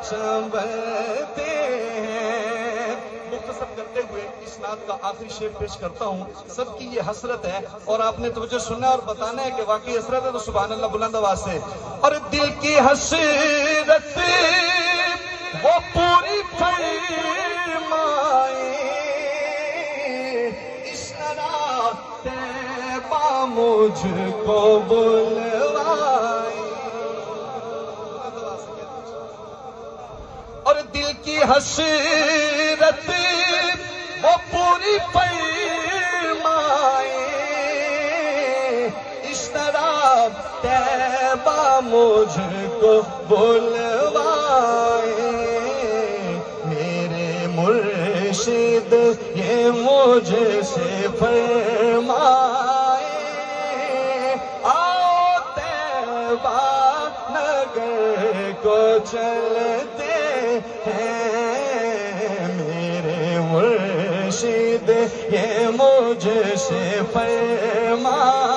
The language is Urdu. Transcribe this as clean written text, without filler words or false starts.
سنبھلتے ہیں۔ مختصر کرتے ہوئے اس نعت کا آخری شعر پیش کرتا ہوں۔ سب کی یہ حسرت ہے اور آپ نے توجہ سننا اور بتانا ہے کہ واقعی حسرت ہے تو سبحان اللہ بلند آواز سے۔ اور دل کی حسرت وہ پوری فرمائے، اس طرح طیبہ مجھ کو بلوائے۔ اور دل کی حسرت وہ پوری فرمائے، اس طرح طیبہ مجھ کو بلوائے۔ میرے مرشد یہ مجھ سے فرمائے، آؤ طیبہ نگر کو چلتے ہیں۔ میرے مرشد یہ مجھ سے فرمائے،